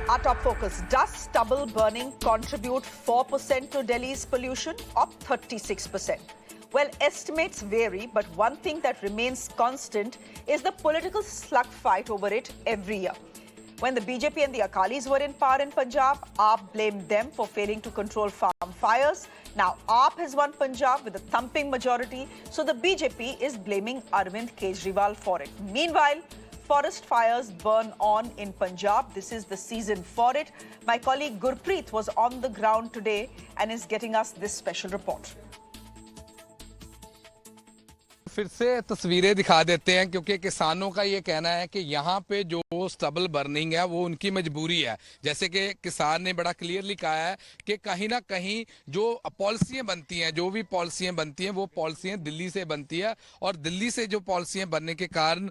Our top focus, does stubble burning contribute 4% to Delhi's pollution or 36%? Well, estimates vary, but one thing that remains constant is the political slugfight over it every year. When the BJP and the Akalis were in power in Punjab, AAP blamed them for failing to control farm fires. Now, AAP has won Punjab with a thumping majority, so the BJP is blaming Arvind Kejriwal for it. Meanwhile, forest fires burn on in Punjab. This is the season for it. My colleague Gurpreet was on the ground today and is getting us this special report. फिर से तस्वीरें दिखा देते हैं क्योंकि किसानों का ये कहना है कि यहाँ पे जो स्टबल बर्निंग है वो उनकी मजबूरी है। जैसे कि किसान ने बड़ा क्लियरली कहा है कि कहीं ना कहीं जो पॉलिसियां बनती हैं, जो भी पॉलिसियां बनती हैं, वो पॉलिसियां दिल्ली से बनती है और दिल्ली से जो पॉलिसियां बनने के कारण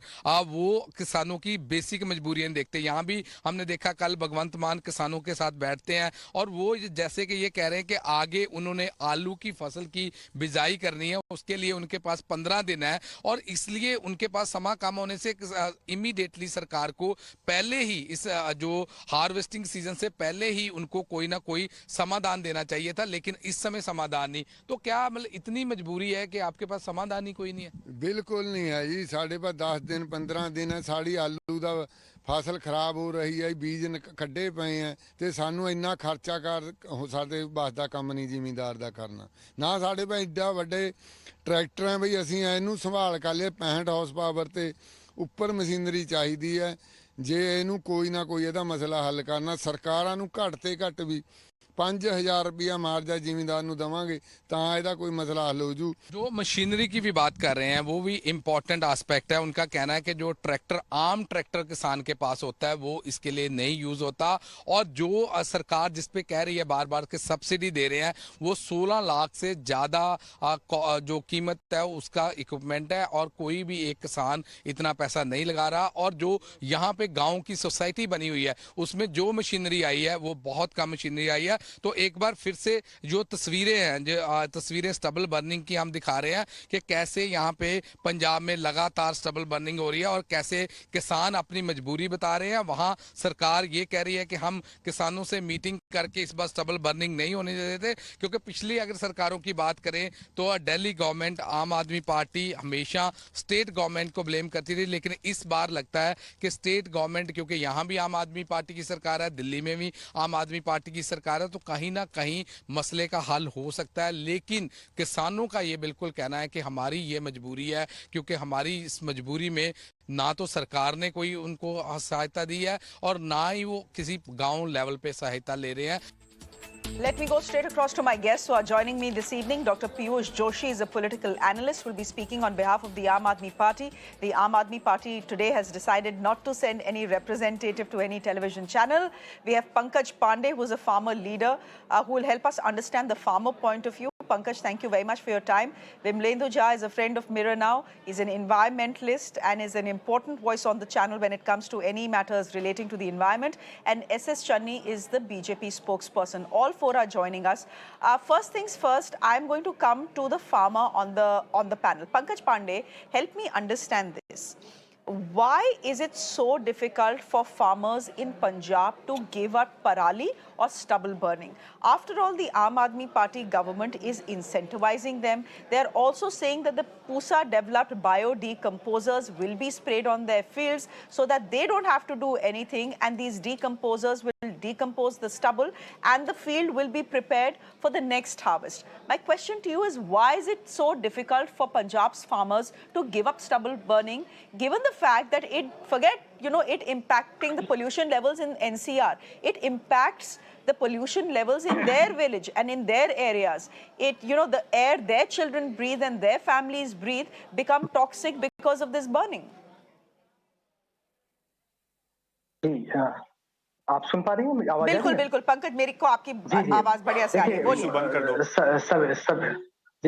वो किसानों की बेसिक मजबूरियां देखते हैं। यहाँ भी हमने देखा कल भगवंत मान किसानों के साथ बैठते हैं और वो जैसे कि ये कह रहे हैं कि आगे उन्होंने आलू की फसल की बिजाई करनी है, उसके लिए उनके पास 15 दिन है और इसलिए उनके पास समा कम होने से इमीडिएटली सरकार को पहले ही इस जो हार्वेस्टिंग सीजन से पहले ही उनको कोई ना कोई समाधान देना चाहिए था, लेकिन इस समय समाधान नहीं। तो क्या मतलब इतनी मजबूरी है कि आपके पास समाधान ही कोई नहीं है? बिल्कुल नहीं है जी। साढ़े पास 10 दिन 15 दिन है, साड़ी आलू का फसल खराब हो रही है, बीज कड्डे पे हैं तो सानू इन्ना खर्चा कर साडे बस का काम नहीं जिमीदार का करना ना। साढ़े पास एडा वड्डे ट्रैक्टर है बई असीं इनू संभाल कर लिया 65 हॉर्स पावर ते उपर मशीनरी चाहिए है। जे इनू कोई ना कोई इहदा मसला हल करना, सरकारां नू घट ते घट भी 5000 रुपया मार्जा जिमीदार नू देवांगे तां इहदा कोई मसला हल हो जू। जो मशीनरी की भी बात कर रहे हैं वो भी इम्पोर्टेंट एस्पेक्ट है। उनका कहना है कि जो ट्रैक्टर आम ट्रैक्टर किसान के पास होता है वो इसके लिए नहीं यूज होता और जो सरकार जिस पे कह रही है बार बार के सब्सिडी दे रहे हैं वो 16 लाख से ज्यादा जो कीमत है उसका इक्विपमेंट है और कोई भी एक किसान इतना पैसा नहीं लगा रहा। और जो यहाँ पे गाँव की सोसाइटी बनी हुई है उसमें जो मशीनरी आई है वो बहुत कम मशीनरी आई है। तो एक बार फिर से जो तस्वीरें हैं, जो तस्वीरें स्टबल बर्निंग की हम दिखा रहे हैं कि कैसे यहाँ पे पंजाब में लगातार स्टबल बर्निंग हो रही है और कैसे किसान अपनी मजबूरी बता रहे हैं। वहां सरकार ये कह रही है कि हम किसानों से मीटिंग करके इस बार स्टबल बर्निंग नहीं होने देते, क्योंकि पिछली अगर सरकारों की बात करें तो दिल्ली गवर्नमेंट आम आदमी पार्टी हमेशा स्टेट गवर्नमेंट को ब्लेम करती रही, लेकिन इस बार लगता है कि स्टेट गवर्नमेंट, क्योंकि यहाँ भी आम आदमी पार्टी की सरकार है, दिल्ली में भी आम आदमी पार्टी की सरकार है, तो कहीं ना कहीं मसले का हल हो सकता है। लेकिन किसानों का ये बिल्कुल कहना है कि हमारी ये मजबूरी है, क्योंकि हमारी इस मजबूरी में ना तो सरकार ने कोई उनको सहायता दी है और ना ही वो किसी गांव लेवल पे सहायता ले रहे हैं। Let me go straight across to my guests who are joining me this evening. Dr. Piyush Joshi is a political analyst, will be speaking on behalf of the Aam Aadmi Party. The Aam Aadmi Party today has decided not to send any representative to any television channel. We have Pankaj Pandey, who is a farmer leader, who will help us understand the farmer point of view. Pankaj, thank you very much for your time. Vimlendu Jha is a friend of Mirror Now. He's an environmentalist and is an important voice on the channel when it comes to any matters relating to the environment. And S.S. Channi is the BJP spokesperson. All four are joining us. First things first, I'm going to come to the farmer on the panel. Pankaj Pandey, help me understand this. Why is it so difficult for farmers in Punjab to give up parali or stubble burning? After all, the Aam Aadmi Party government is incentivizing them. They're also saying that the Pusa developed biodecomposers will be sprayed on their fields so that they don't have to do anything, and these decomposers will decompose the stubble and the field will be prepared for the next harvest. My question to you is, why is it so difficult for Punjab's farmers to give up stubble burning, given the fact that it impacting the pollution levels in NCR, it impacts the pollution levels in their village and in their areas. The air their children breathe and their families breathe become toxic because of this burning. आप सुन पा रही हैं आवाज? बिल्कुल बिल्कुल पंकज, मेरी को आपकी आवाज बढ़िया से आ रही है, बोलिए।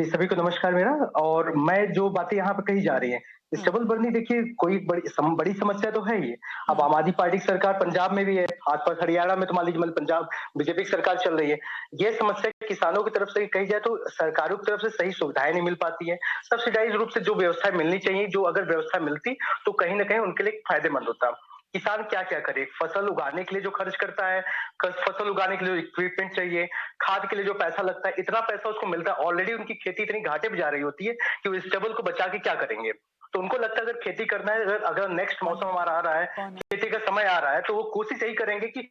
सभी को नमस्कार मेरा। और मैं जो बातें यहाँ पे कही जा रही है, स्टबल बर्निंग देखिए कोई बड़ी समस्या तो है ही। अब आम आदमी पार्टी की सरकार पंजाब में भी है, आसपास हरियाणा में तो मान लीजिए पंजाब बीजेपी की सरकार चल रही है। ये समस्या किसानों की तरफ से कही जाए तो सरकारों की तरफ से सही सुविधाएं नहीं मिल पाती है। सब्सिडाइज रूप से जो व्यवस्था मिलनी चाहिए, जो अगर व्यवस्था मिलती तो कहीं ना कहीं उनके लिए फायदेमंद होता। किसान क्या क्या करे, फसल उगाने के लिए जो खर्च करता है, फसल उगाने के लिए इक्विपमेंट चाहिए, खाद के लिए जो पैसा लगता है, इतना पैसा उसको मिलता है। ऑलरेडी उनकी खेती इतनी घाटे में जा रही होती है कि वो इस स्टेबल को बचा के क्या करेंगे। तो उनको लगता है अगर खेती करना है, अगर नेक्स्ट मौसम हमारा आ रहा है, खेती का समय आ रहा है, तो वो कोशिश यही करेंगे कि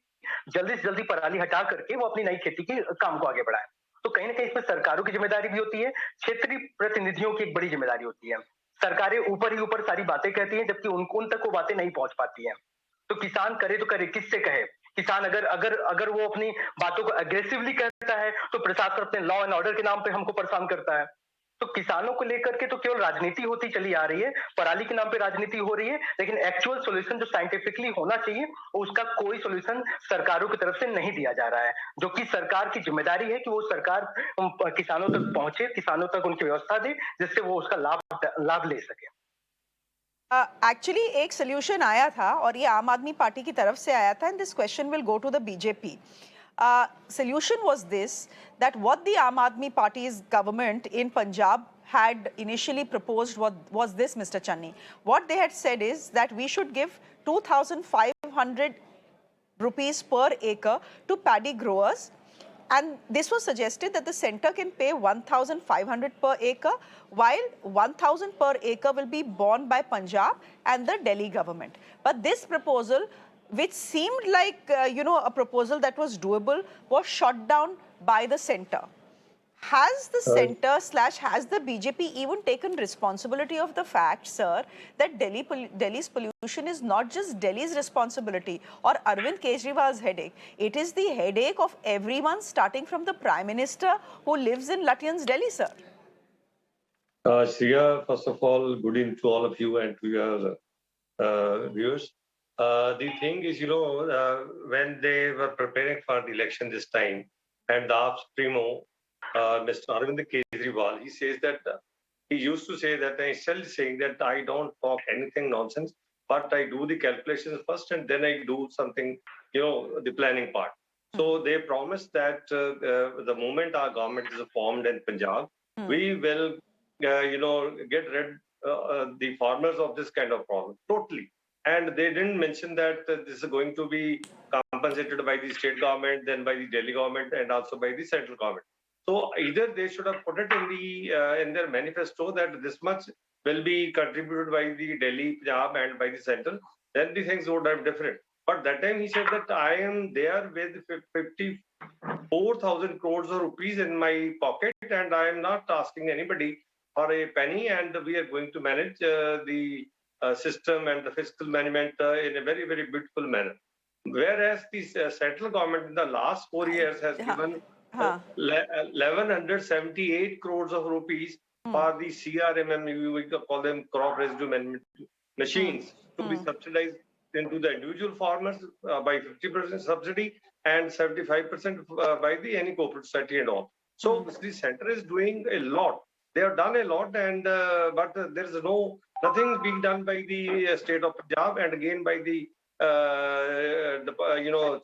जल्दी से जल्दी पराली हटा करके वो अपनी नई खेती के काम को आगे बढ़ाए। तो कहीं ना कहीं इसमें सरकारों की जिम्मेदारी भी होती है, क्षेत्रीय प्रतिनिधियों की एक बड़ी जिम्मेदारी होती है। सरकारें ऊपर ही ऊपर सारी बातें कहती हैं, जबकि उन तक वो बातें नहीं पहुंच पाती हैं। तो किसान करे तो करे, किससे कहे? किसान अगर अगर अगर वो अपनी बातों को अग्रेसिवली कहता है, तो प्रशासन अपने लॉ एंड ऑर्डर के नाम पे हमको परेशान करता है। तो किसानों को लेकर के तो केवल राजनीति होती चली आ रही है, पराली के नाम पे राजनीति हो रही है, लेकिन एक्चुअल सॉल्यूशन जो साइंटिफिकली होना चाहिए, उसका कोई सॉल्यूशन सरकारों की तरफ से नहीं दिया जा रहा है, जो कि सरकार की जिम्मेदारी है कि वो सरकार किसानों तक पहुंचे, किसानों तक उनकी व्यवस्था दे, जिससे वो उसका लाभ ले सके। एक्चुअली एक सोल्यूशन आया था और ये आम आदमी पार्टी की तरफ से आया था, and this question will go to the BJP. Solution was this, that what the Aam Aadmi Party's government in Punjab had initially proposed was this, Mr. Channi. What they had said is that we should give 2,500 rupees per acre to paddy growers, and this was suggested that the center can pay 1,500 per acre, while 1,000 per acre will be borne by Punjab and the Delhi government. But this proposal, which seemed like a proposal that was doable, was shot down by the center. Has the center / has the BJP even taken responsibility of the fact, sir, that Delhi's pollution is not just Delhi's responsibility or Arvind Kejriwal's headache? It is the headache of everyone, starting from the Prime Minister who lives in Lutyens, Delhi, sir. Shreya, first of all, good evening to all of you and to your viewers. The thing is, when they were preparing for the election this time, and the AAP Primo, Mr. Arvind Kejriwal, he says that he used to say that, and he's still saying that I don't talk anything nonsense, but I do the calculations first and then I do something, the planning part. So they promised that the moment our government is formed in Punjab, we will, get rid the farmers of this kind of problem totally. And they didn't mention that this is going to be compensated by the state government, then by the Delhi government, and also by the central government. So either they should have put it in their manifesto that this much will be contributed by the Delhi, Punjab, and by the central. Then the things would have different. But that time he said that I am there with 54,000 crores of rupees in my pocket, and I am not asking anybody for a penny, and we are going to manage the system and the fiscal management in a very, very beautiful manner. Whereas the central government in the last 4 years has given 1,178 crores of rupees for the CRMM, we call them crop residue management machines, to be subsidized into the individual farmers by 50% subsidy and 75% by the any corporate society and all. So the center is doing a lot. They have done a lot, and but there is nothing being done by the state of Punjab and again by the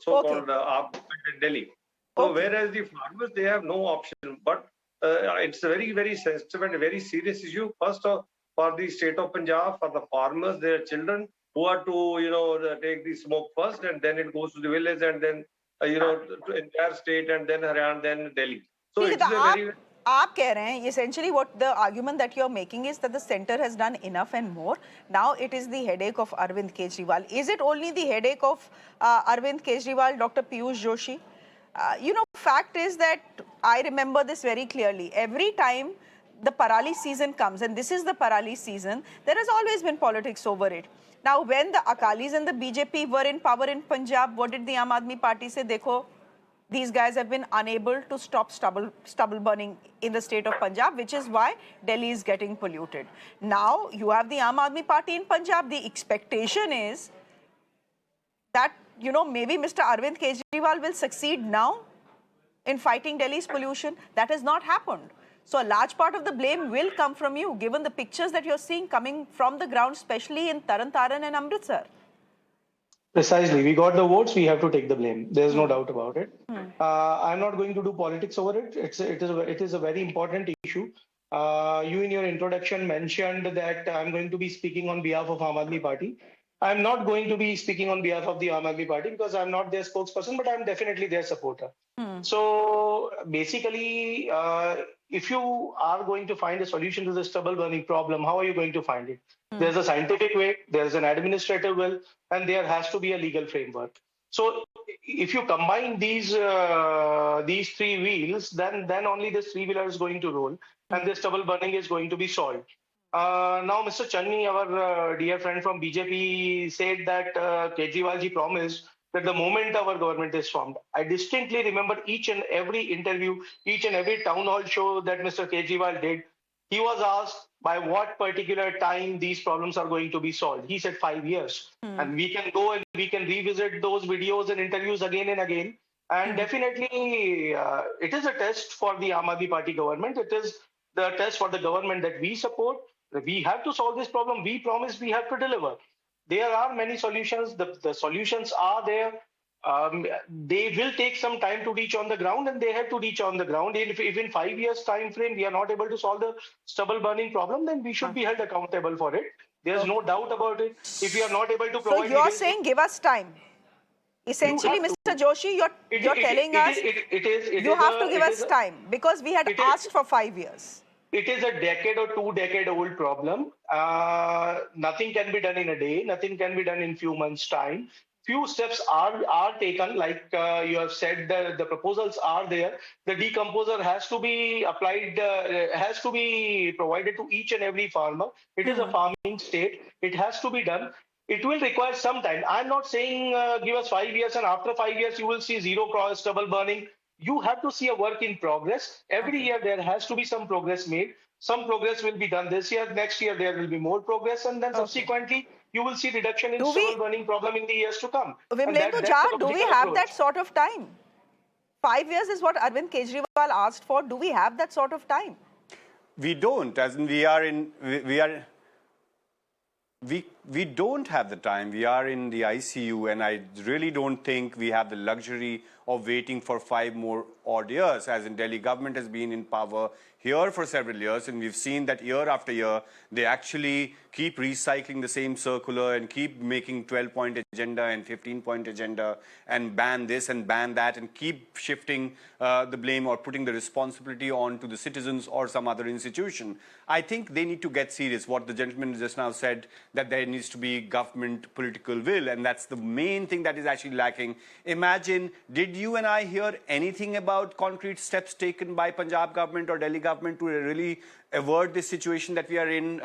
so-called AAP in Delhi. So whereas the farmers, they have no option, but it's a very, very sensitive and very serious issue. First for the state of Punjab, for the farmers, their children who are to take the smoke first, and then it goes to the village, and then to entire state, and then Haryana, then Delhi. So it's a very आप कह रहे हैं essentially what the argument that you are making is that the center has done enough and more. Now it is the headache of Arvind Kejriwal. Is it only the headache of Arvind Kejriwal, Dr. Piyush Joshi? Fact is that I remember this very clearly. Every time the parali season comes, and this is the parali season, there has always been politics over it. Now, when the Akalis and the BJP were in power in Punjab, what did the Aam Aadmi Party say? Dekho, these guys have been unable to stop stubble burning in the state of Punjab, which is why Delhi is getting polluted. Now, you have the Aam Aadmi Party in Punjab. The expectation is that, maybe Mr. Arvind Kejriwal will succeed now in fighting Delhi's pollution. That has not happened. So a large part of the blame will come from you, given the pictures that you're seeing coming from the ground, especially in Taran and Amritsar. Precisely. We got the votes. We have to take the blame. There's no doubt about it. I'm not going to do politics over it. It is a very important issue. You in your introduction mentioned that I'm going to be speaking on behalf of Aam Aadmi Party. I'm not going to be speaking on behalf of the Aam Aadmi Party because I'm not their spokesperson, but I'm definitely their supporter. So basically, if you are going to find a solution to the stubble burning problem, how are you going to find it? There's a scientific way, there's an administrative will, and there has to be a legal framework. So if you combine these three wheels, then only this three-wheeler is going to roll, and this stubble burning is going to be solved. Now, Mr. Channi, our dear friend from BJP, said that Kejriwal-ji promised that the moment our government is formed. I distinctly remember each and every interview, each and every town hall show that Mr. Kejriwal did. He was asked by what particular time these problems are going to be solved. He said 5 years. And we can go and we can revisit those videos and interviews again and again. And definitely, it is a test for the Aam Aadmi Party government. It is the test for the government that we support. We have to solve this problem. We promise we have to deliver. There are many solutions. The solutions are there. They will take some time to reach on the ground, and they have to reach on the ground. If in 5 years time frame we are not able to solve the stubble burning problem, then we should be held accountable for it. There's no doubt about it. If we are not able to provide, so you're saying give us time. Essentially, Mr. Joshi, you're telling us you have to give us time because we had asked for 5 years. It is a decade or 2 decade old problem. Nothing can be done in a day. Nothing can be done in few months' time. Few steps are taken, like you have said, the proposals are there. The decomposer has to be applied, has to be provided to each and every farmer. It is a farming state. It has to be done. It will require some time. I'm not saying give us 5 years and after 5 years you will see zero stubble burning. You have to see a work in progress. Every year there has to be some progress made. Some progress will be done this year. Next year there will be more progress, and then subsequently you will see reduction in stubble burning problem in the years to come. Vimlendu Jha, do we have that sort of time? 5 years is what Arvind Kejriwal asked for. Do we have that sort of time? We don't, as in we don't have the time. We are in the ICU, and I really don't think we have the luxury of waiting for 5 more odd years, as in Delhi government has been in power here for several years, and we've seen that year after year, they actually keep recycling the same circular and keep making 12-point agenda and 15-point agenda and ban this and ban that and keep shifting the blame or putting the responsibility on to the citizens or some other institution. I think they need to get serious. What the gentleman just now said, that there needs to be government political will, and that's the main thing that is actually lacking. Imagine, did you and I hear anything about concrete steps taken by Punjab government or Delhi government to really avert this situation that we are in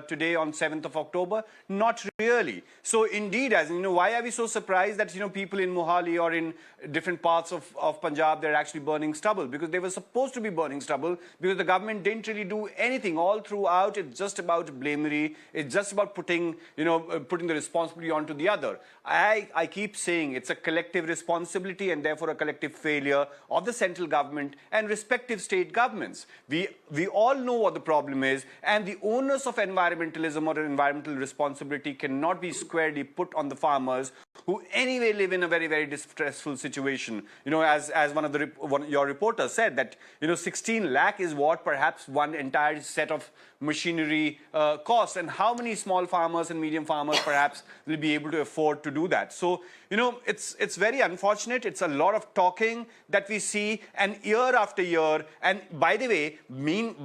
today on 7th of October? Not really. So indeed, as you know, why are we so surprised that, you know, people in Mohali or in different parts of Punjab, they're actually burning stubble? Because they were supposed to be burning stubble, because the government didn't really do anything. All throughout, it's just about blamery. It's just about putting the responsibility onto the other. I keep saying it's a collective responsibility and therefore a collective failure of the central government and respective state governments. We all know what the problem is, and the onus of environmentalism or environmental responsibility cannot be squarely put on the farmers, who anyway live in a very, very distressful situation. You know, as one of your reporters said, that, you know, 16 lakh is what perhaps one entire set of machinery costs, and how many small farmers and medium farmers perhaps will be able to afford to do that. So, you know, it's very unfortunate. It's a lot of talking that we see, and year after year. And by the way,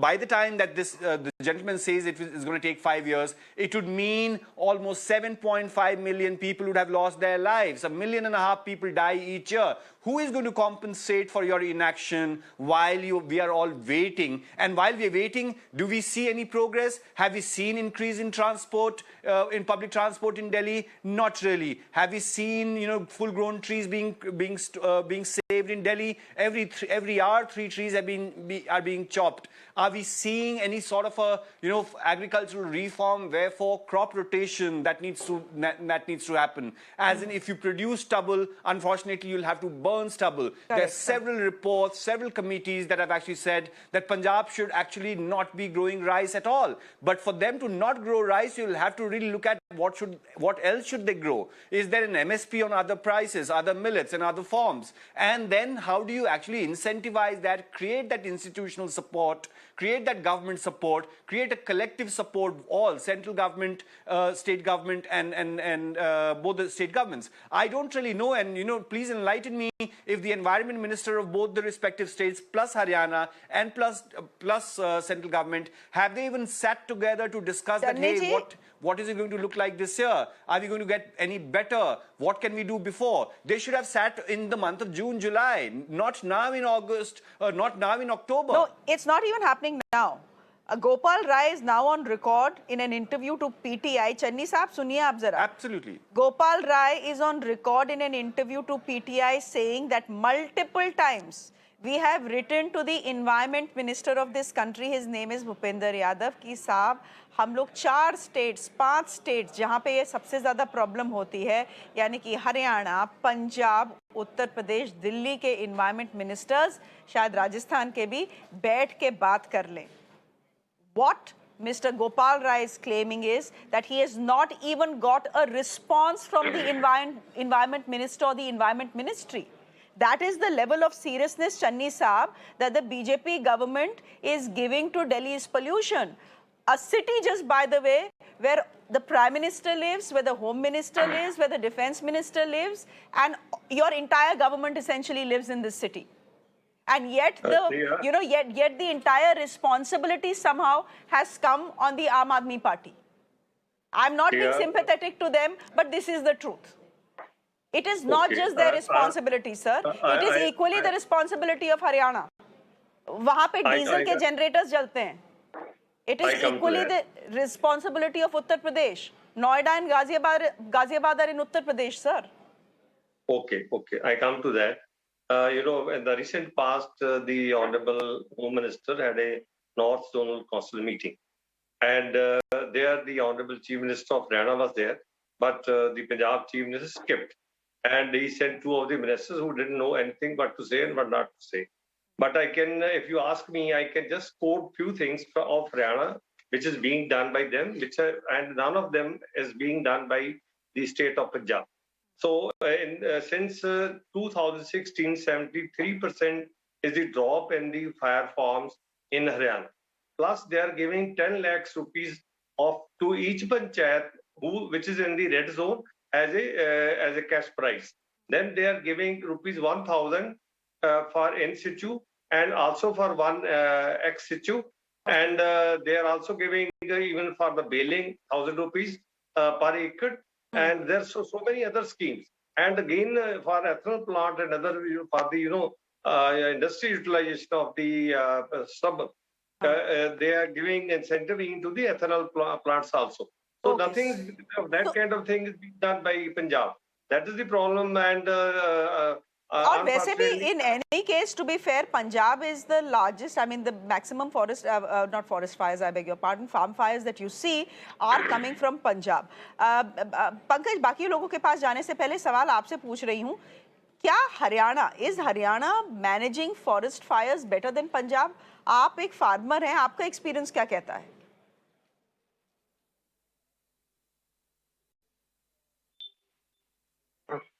by the time that this the gentleman says it is going to take 5 years, it would mean almost 7.5 million people would have lost their lives. 1.5 million people die each year. Who is going to compensate for your inaction while we are all waiting? And while we are waiting, do we see any progress? Have we seen increase in transport, in public transport in Delhi? Not really. Have we seen, you know, full-grown trees being saved in Delhi? Every hour, 3 trees are being chopped. Are we seeing any sort of a, you know, agricultural reform? Wherefore, crop rotation that needs to happen. As in, if you produce stubble, unfortunately, you'll have to burn stubble. There are several reports, several committees that have actually said that Punjab should actually not be growing rice at all. But for them to not grow rice, you'll have to really look at what else should they grow? Is there an MSP on other prices, other millets and other forms? And then how do you actually incentivize that, create that institutional support, create that government support, create a collective support, all central government, state government and both the state governments? I don't really know, and please enlighten me if the environment minister of both the respective states plus Haryana and plus central government, have they even sat together to discuss that, hey, what is it going to look like this year? Are we going to get any better? What can we do before? They should have sat in the month of June, July, not now in August, or not now in October. No, it's not even happening now. Gopal Rai is now on record in an interview to PTI. Channi Saab, suniye aap zara. Absolutely. Gopal Rai is on record in an interview to PTI saying that multiple times we have written to the environment minister of this country. His name is Bhupender Yadav. कि साहब हम लोग 4 states, 5 states जहाँ पे ये सबसे ज़्यादा problem होती है, यानी कि हरियाणा, पंजाब, उत्तर प्रदेश, दिल्ली के environment ministers, शायद राजस्थान के भी बैठ के बात कर लें. What Mr. Gopal Rai is claiming is that he has not even got a response from the environment minister or the environment ministry. That is the level of seriousness, Channi Saab, that the BJP government is giving to Delhi's pollution. A city, just by the way, where the Prime Minister lives, where the Home Minister lives, where the Defense Minister lives, and your entire government essentially lives in this city. And yet yet the entire responsibility somehow has come on the Aam Aadmi Party. I'm not being sympathetic to them, but this is the truth. It is not just their responsibility, sir. It is equally the responsibility of Haryana. वहाँ पे diesel के generators जलते हैं. It is equally the responsibility of Uttar Pradesh. Noida and Ghaziabad are in Uttar Pradesh, sir. Okay, I come to that. In the recent past, the Honorable Home Minister had a North Zonal Council meeting. And there the Honorable Chief Minister of Haryana was there, but the Punjab Chief Minister skipped. And he sent 2 of the ministers who didn't know anything what to say and what not to say. But I can, if you ask me, I can just quote few things of Haryana, which is being done by them, and none of them is being done by the state of Punjab. So since 2016, 73% is the drop in the fire farms in Haryana. Plus, they are giving 10 lakhs rupees to each panchayat which is in the red zone as a cash prize. Then they are giving rupees 1,000 for in situ and also for one ex situ. And they are also giving even for the baling 1,000 rupees per acre. And there's so many other schemes. And again, for ethanol plant and other for the industry utilization of the stubble, they are giving incentive into the ethanol plants also. So nothing of that kind of thing is being done by Punjab. That is the problem. And और वैसे भी in any case, to be fair, Punjab is the largest. I mean, the maximum forest, not forest fires, I beg your pardon, farm fires that you see are coming from Punjab. Pankaj, बाकी लोगों के पास जाने से पहले सवाल आपसे पूछ रही हूँ, क्या is Haryana managing forest fires better than Punjab? आप एक फार्मर हैं, आपका एक्सपीरियंस क्या कहता है?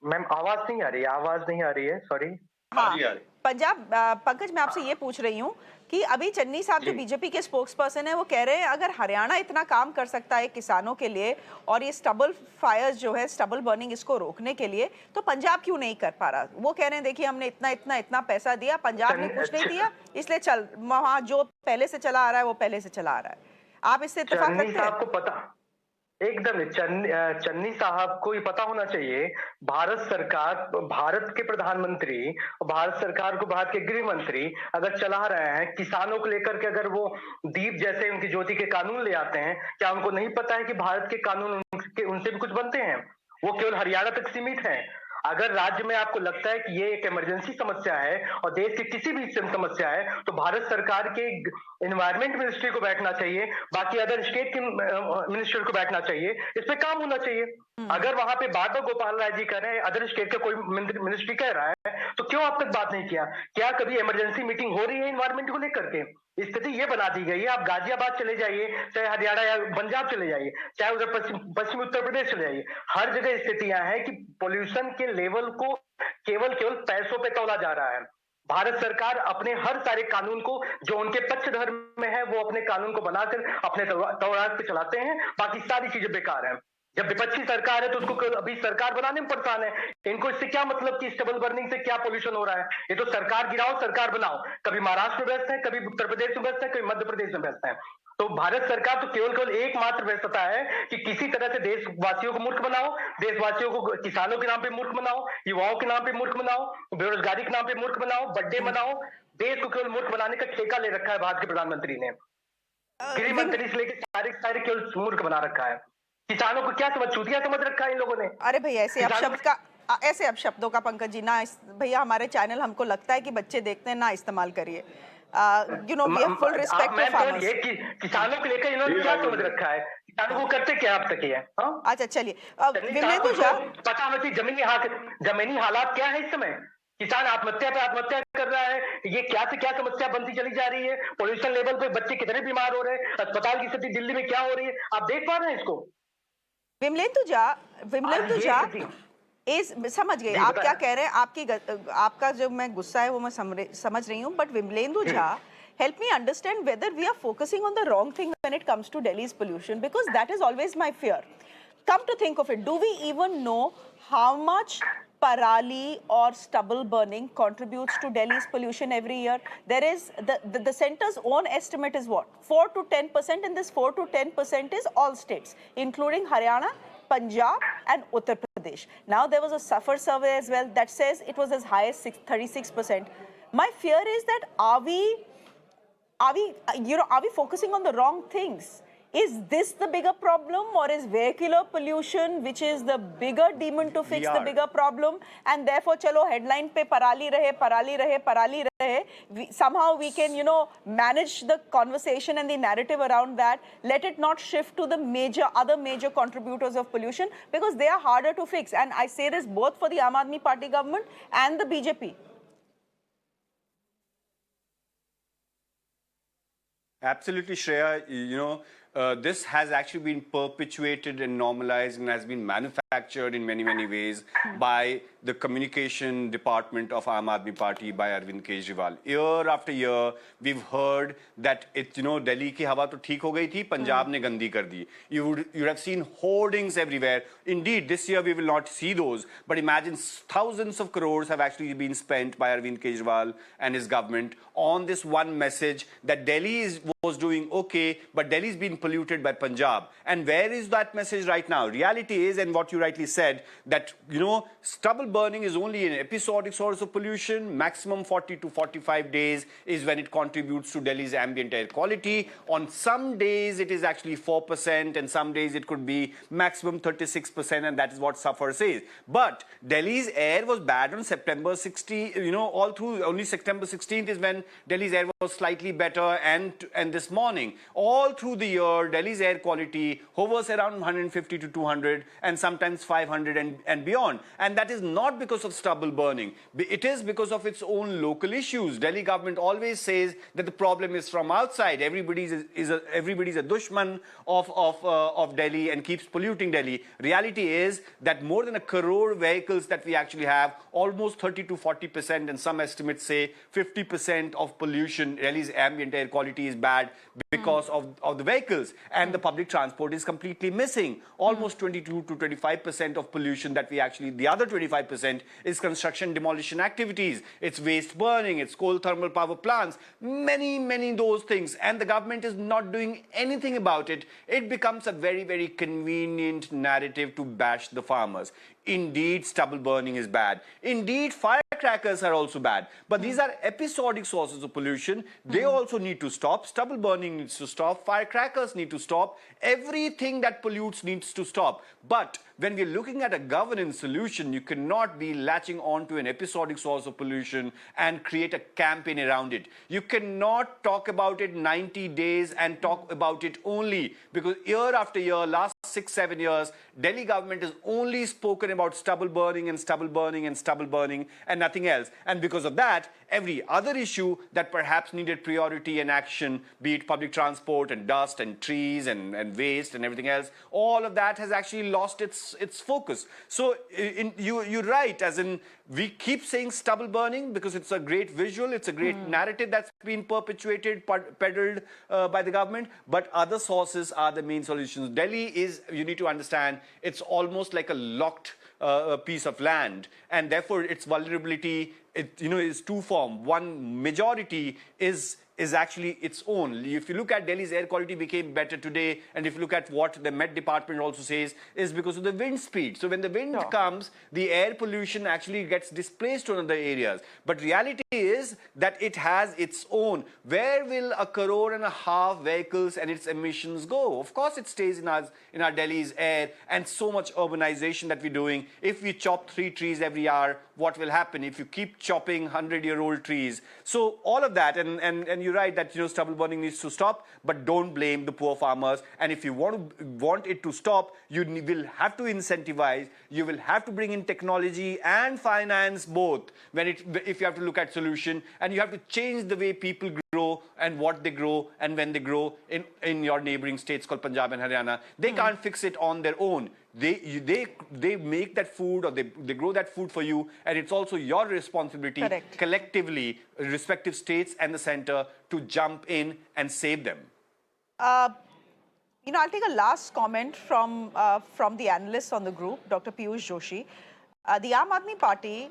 मैम आवाज नहीं आ रही है सॉरी. हाँ, पंजाब, पंकज मैं आपसे ये पूछ रही हूँ कि अभी चन्नी साहब जो बीजेपी के स्पोक्स पर्सन है वो कह रहे हैं अगर हरियाणा इतना काम कर सकता है किसानों के लिए और ये स्टबल फायर्स जो है, स्टबल बर्निंग, इसको रोकने के लिए, तो पंजाब क्यों नहीं कर पा रहा? वो कह रहे हैं देखिए हमने इतना पैसा दिया, पंजाब ने कुछ नहीं दिया, इसलिए वहाँ जो पहले से चला आ रहा है वो पहले से चला आ रहा है. आप इससे इत्तेफाक रखते हैं? आपको पता एकदम चन्नी साहब को ये पता होना चाहिए, भारत सरकार, भारत के प्रधानमंत्री, भारत सरकार को भारत के गृह मंत्री अगर चला रहे हैं किसानों को लेकर के, अगर वो दीप जैसे उनकी ज्योति के कानून ले आते हैं, क्या उनको नहीं पता है कि भारत के कानून उनसे भी कुछ बनते हैं? वो केवल हरियाणा तक सीमित हैं. अगर राज्य में आपको लगता है कि ये एक इमरजेंसी समस्या है और देश की किसी भी समस्या है, तो भारत सरकार के एनवायरमेंट मिनिस्ट्री को बैठना चाहिए, बाकी अदर स्टेट के मिनिस्टर को बैठना चाहिए, इस पे काम होना चाहिए. अगर वहां पे बार बार गोपाल राय जी कह रहे हैं, अदर स्टेट का कोई मिनिस्ट्री कह रहा है, तो क्यों अब तक बात नहीं किया? क्या कभी इमरजेंसी मीटिंग हो रही है इन्वायरमेंट को लेकर के? स्थिति ये बना दी गई है, आप गाजियाबाद चले जाइए, चाहे हरियाणा या पंजाब चले जाइए, चाहे उधर पश्चिमी उत्तर प्रदेश चले जाइए, हर जगह स्थितियां हैं कि पोल्यूशन के लेवल को केवल केवल पैसों पे तौला जा रहा है। भारत सरकार अपने हर सारे कानून को, जो उनके पक्षधर में है, वो अपने कानून को बनाकर अपने तौरात पे चलाते हैं, बाकी सारी चीजें बेकार हैं। जब विपक्षी सरकार है तो उसको अभी सरकार बनाने में परेशान है। इनको इससे क्या मतलब कि स्टबल बर्निंग से क्या पोल्यूशन हो रहा है? ये तो सरकार गिराओ, सरकार बनाओ। कभी महाराष्ट्र में व्यस्त है, कभी उत्तर प्रदेश में व्यस्त है, कभी मध्य प्रदेश में व्यस्त है। तो भारत सरकार तो केवल केवल एकमात्र व्यस्तता है कि किसी तरह से देशवासियों को मूर्ख बनाओ, देशवासियों को किसानों के नाम पे मूर्ख बनाओ, युवाओं के नाम पे मूर्ख बनाओ, बेरोजगारी के नाम पे मूर्ख बनाओ, बर्थडे मनाओ। देश को केवल मूर्ख बनाने का ठेका ले रखा है भारत के प्रधानमंत्री ने। गृह मंत्री से लेकर सारे केवल मूर्ख बना रखा है। किसानों को क्या समझ, चूतिया समझ रखा है इन लोगों ने। अरे भैया ऐसे अपशब्दों का पंकज जी ना, भैया हमारे चैनल हमको लगता है कि बच्चे देखते हैं ना, इस्तेमाल करिए। We have full respect to farmers. किसानों को लेकर इन्होंने क्या समझ रखा है? किसानों को करते क्या अब तक ये? अच्छा चलिए, विमलेंदु झा, पता होना चाहिए जमीनी हालात क्या है इस समय। किसान आत्महत्या पे आत्महत्या कर रहा है, ये क्या से क्या समस्या बनती चली जा रही है। पोल्यूशन लेवल पे बच्चे कितने बीमार हो रहे हैं, अस्पताल की स्थिति दिल्ली में क्या हो रही है, आप देख पा रहे हैं इसको? विमलेंदु झा समझ गए आप क्या कह रहे हैं। आपका जो मैं गुस्सा है वो मैं समझ रही हूँ, but Vimalendu Jha, help me understand whether we are focusing on the wrong thing when it comes to Delhi's pollution, because that is always my fear. Come to think of it, do we even know how much parali or stubble burning contributes to Delhi's pollution every year? There is the center's own estimate is what, 4 to 10%, and this 4 to 10% is all states, including Haryana, Punjab and Uttar Pradesh. Now there was a SAFAR survey as well that says it was as high as 36%. My fear is that are we focusing on the wrong things? Is this the bigger problem, or is vehicular pollution, which is the bigger demon to fix the bigger problem? And therefore, chalo headline pe parali rahe. Somehow we can, manage the conversation and the narrative around that. Let it not shift to the other major contributors of pollution, because they are harder to fix. And I say this both for the Aam Aadmi Party government and the BJP. Absolutely, Shreya. This has actually been perpetuated and normalized and has been manufactured in many, many ways by the communication department of Aam Aadmi Party, by Arvind Kejriwal. Year after year, we've heard that Delhi ki hawa to theek ho gayi thi, Punjab ne gandi kar di. You would have seen hoardings everywhere. Indeed, this year we will not see those, but imagine thousands of crores have actually been spent by Arvind Kejriwal and his government on this one message that Delhi was doing okay, but Delhi's been polluted by Punjab. And where is that message right now? Reality is, and what you rightly said, that, stubble burning is only an episodic source of pollution. Maximum 40 to 45 days is when it contributes to Delhi's ambient air quality. On some days, it is actually 4%, and some days it could be maximum 36%, and that is what SAFAR says. But Delhi's air was bad on September 16th, all through, only September 16th is when Delhi's air was slightly better, and this morning. All through the year, Delhi's air quality hovers around 150 to 200 and sometimes 500 and beyond. And that is not because of stubble burning. It is because of its own local issues. Delhi government always says that the problem is from outside. Everybody's a dushman of Delhi and keeps polluting Delhi. Reality is that more than 1 crore vehicles that we actually have, almost 30 to 40%, and some estimates say 50% of pollution, Delhi's ambient air quality is bad because of the vehicles, and the public transport is completely missing. Almost 22 to 25% of pollution that we actually, the other 25% is construction demolition activities. It's waste burning, it's coal thermal power plants, many those things, and the government is not doing anything about it. It becomes a very, very convenient narrative to bash the farmers. Indeed, stubble burning is bad. Indeed, firecrackers are also bad. But these are episodic sources of pollution. They also need to stop. Stubble burning needs to stop. Firecrackers need to stop. Everything that pollutes needs to stop. But when we're looking at a governance solution, you cannot be latching on to an episodic source of pollution and create a campaign around it. You cannot talk about it 90 days and talk about it only, because year after year, last last 6-7 years, Delhi government has only spoken about stubble burning and stubble burning and stubble burning and nothing else. And because of that, every other issue that perhaps needed priority and action, be it public transport and dust and trees and waste and everything else, all of that has actually lost its focus. So you're right, as in we keep saying stubble burning because it's a great visual, it's a great narrative that's been perpetuated, peddled by the government, but other sources are the main solutions. Delhi is, you need to understand, it's almost like a locked piece of land, and therefore its vulnerability, is two-form. One, majority is actually its own. If you look at Delhi's air quality became better today, and if you look at what the Met Department also says, is because of the wind speed. So when the wind comes, the air pollution actually gets displaced to other areas. But reality is that it has its own. Where will 1.5 crore vehicles and its emissions go? Of course, it stays in our Delhi's air, and so much urbanization that we're doing. If we chop 3 trees every hour, what will happen if you keep chopping 100-year-old trees? So all of that, and you're right that stubble burning needs to stop, but don't blame the poor farmers. And if you want it to stop, you will have to incentivize, you will have to bring in technology and finance both if you have to look at solution, and you have to change the way people grow and what they grow and when they grow in your neighboring states called Punjab and Haryana. They can't fix it on their own. They make that food, or they grow that food for you, and it's also your responsibility collectively, respective states and the center, to jump in and save them. I'll take a last comment from the analysts on the group, Dr. Piyush Joshi. The Aam Aadmi Party,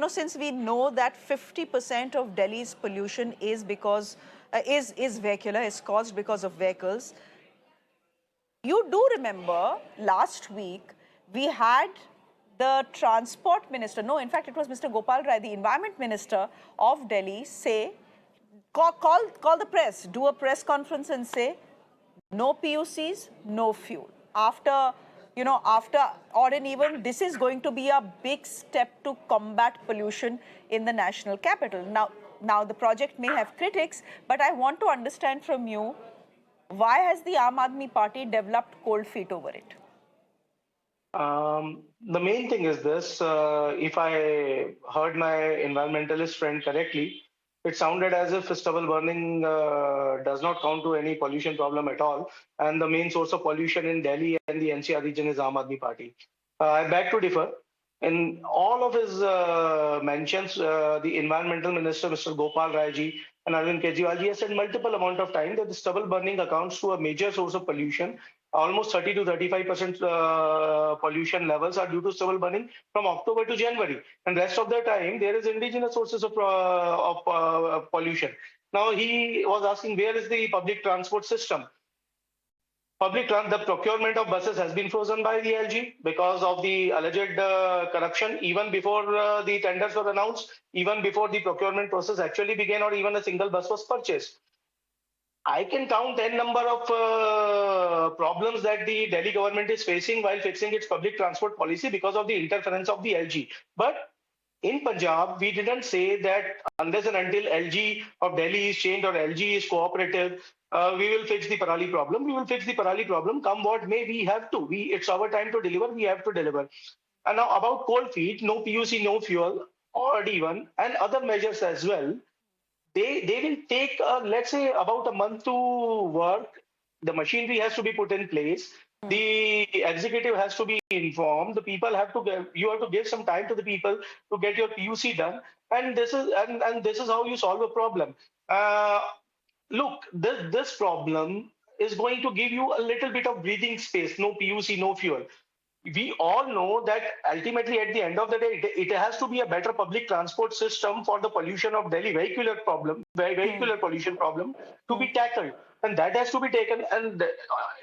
since we know that 50% of Delhi's pollution is vehicular, is caused because of vehicles. You do remember last week we had the transport minister, no, in fact it was Mr. Gopal Rai, the environment minister of Delhi, say, call the press, do a press conference and say, no PUCs, no fuel. After, or even this is going to be a big step to combat pollution in the national capital. Now the project may have critics, but I want to understand from you, why has the Aam Aadmi Party developed cold feet over it? The main thing is this, if I heard my environmentalist friend correctly, it sounded as if stubble burning does not count to any pollution problem at all, and the main source of pollution in Delhi and the NCR region is Aam Aadmi Party. I beg to differ. In all of his mentions, the environmental minister, Mr. Gopal Rai ji, and Arvind Kejriwal-ji has said multiple amount of time that the stubble burning accounts to a major source of pollution. Almost 30 to 35% pollution levels are due to stubble burning from October to January. And rest of the time, there is indigenous sources of pollution. Now, he was asking, where is the public transport system? The procurement of buses has been frozen by the LG because of the alleged corruption, even before the tenders were announced, even before the procurement process actually began, or even a single bus was purchased. I can count 10 number of problems that the Delhi government is facing while fixing its public transport policy because of the interference of the LG. But in Punjab, we didn't say that unless and until LG of Delhi is changed or LG is cooperative, we will fix the Parali problem. We will fix the Parali problem. Come what may, we have to. It's our time to deliver. We have to deliver. And now about cold feet, no PUC, no fuel, or even, and other measures as well. They will take, let's say, about a month to work. The machinery has to be put in place. The executive has to be informed. The people you have to give some time to the people to get your PUC done. And this is how you solve a problem. Look, this problem is going to give you a little bit of breathing space. No PUC, no fuel. We all know that ultimately at the end of the day, it has to be a better public transport system for the pollution of Delhi vehicular pollution problem to be tackled. And that has to be taken, and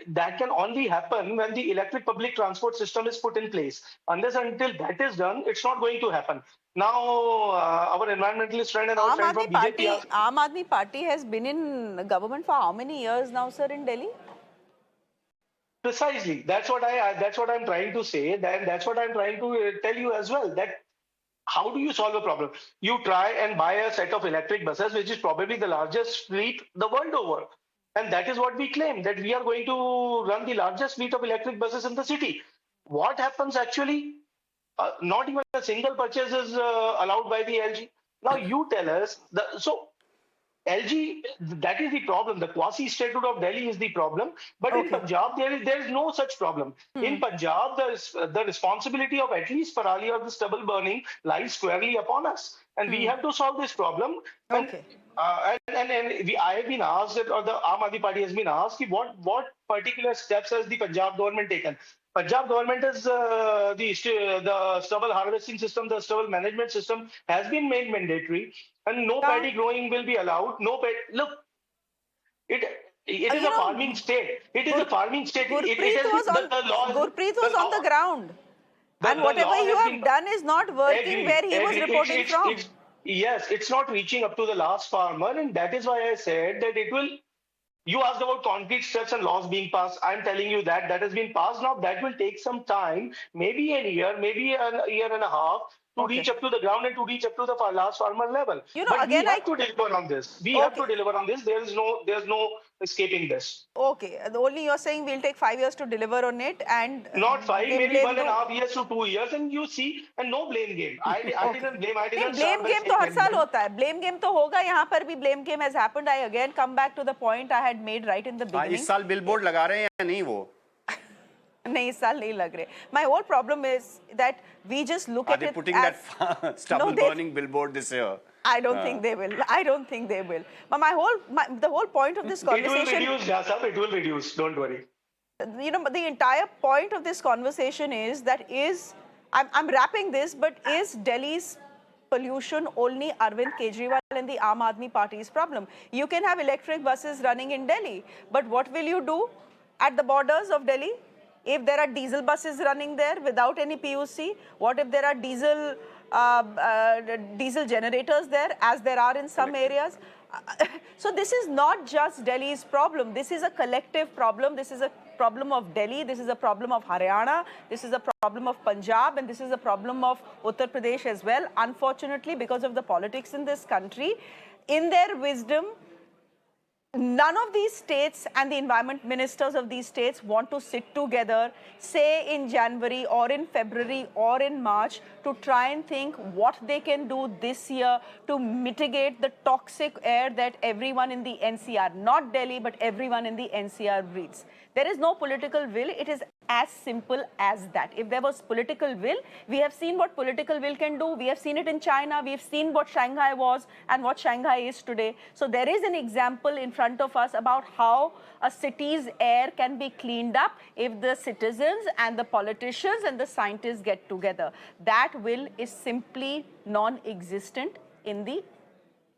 that can only happen when the electric public transport system is put in place. Unless until that is done, it's not going to happen. Now, our environmentalist friend and our friend from BJP... Aam Aadmi Party has been in government for how many years now, sir, in Delhi? Precisely. That's what I'm trying to say. That's what I'm trying to tell you as well. That how do you solve a problem? You try and buy a set of electric buses, which is probably the largest fleet the world over. And that is what we claim, that we are going to run the largest fleet of electric buses in the city. What happens actually? Not even a single purchase is allowed by the LG. Now you tell us, LG, that is the problem. The quasi-statehood of Delhi is the problem. But in Punjab, there is no such problem. In Punjab, the responsibility of at least Parali or the stubble burning lies squarely upon us. And we have to solve this problem. I have been asked, or the Aam Aadmi Party has been asked, what particular steps has the Punjab government taken? Punjab government is the stubble harvesting system, the stubble management system has been made mandatory, and no paddy growing will be allowed. Look, it is a farming state. It is a farming state. Gurpreet was on the ground. And whatever you have done is not working where he was reporting from. Yes, it's not reaching up to the last farmer, and that is why I said that it will. You asked about concrete steps and laws being passed. I'm telling you that has been passed. Now that will take some time, maybe a year, maybe a year and a half, to reach up to the ground and to reach up to the last farmer level. But again, we have to deliver on this. We have to deliver on this. There's no escaping this. Okay. Only you're saying we'll take 5 years to deliver on it, and not 5, maybe 1.5 years to 2 years, and you see, and no blame game. I didn't blame. I didn't blame game तो हर साल होता है. Blame game तो होगा. यहाँ पर भी blame game has happened. I again come back to the point I had made right in the beginning. इस साल billboard लगा रहे हैं या नहीं वो? नहीं, इस साल नहीं लग रहे. My whole problem is that we just look at it. Are they putting that stubble burning billboard this year? I don't think they will. I don't think they will. But the whole point of this conversation. It will reduce, Jasab. It will reduce. Don't worry. You know, the entire point of this conversation is that I'm wrapping this, but is Delhi's pollution only Arvind Kejriwal and the Aam Aadmi Party's problem? You can have electric buses running in Delhi, but what will you do at the borders of Delhi? If there are diesel buses running there without any PUC, what if there are diesel generators there, as there are in some areas? So this is not just Delhi's problem. This is a collective problem. This is a problem of Delhi. This is a problem of Haryana. This is a problem of Punjab, and this is a problem of Uttar Pradesh as well. Unfortunately, because of the politics in this country, in their wisdom, none of these states and the environment ministers of these states want to sit together, say in January or in February or in March, to try and think what they can do this year to mitigate the toxic air that everyone in the NCR, not Delhi, but everyone in the NCR breathes. There is no political will. It is as simple as that. If there was political will, we have seen what political will can do. We have seen it in China. We've seen what Shanghai was and what Shanghai is today. So there is an example in front of us about how a city's air can be cleaned up if the citizens and the politicians and the scientists get together. That will is simply non-existent in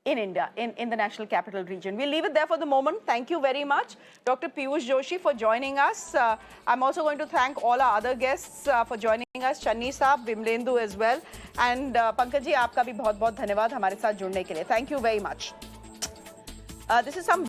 India, in the National Capital Region. We'll leave it there for the moment. Thank you very much, Dr. Piyush Joshi, for joining us. I'm also going to thank all our other guests for joining us, Channi Saab, Vimlendu as well. And Pankaj ji, आपका भी बहुत-बहुत धन्यवाद हमारे साथ जुड़ने के लिए. Thank you very much. This is some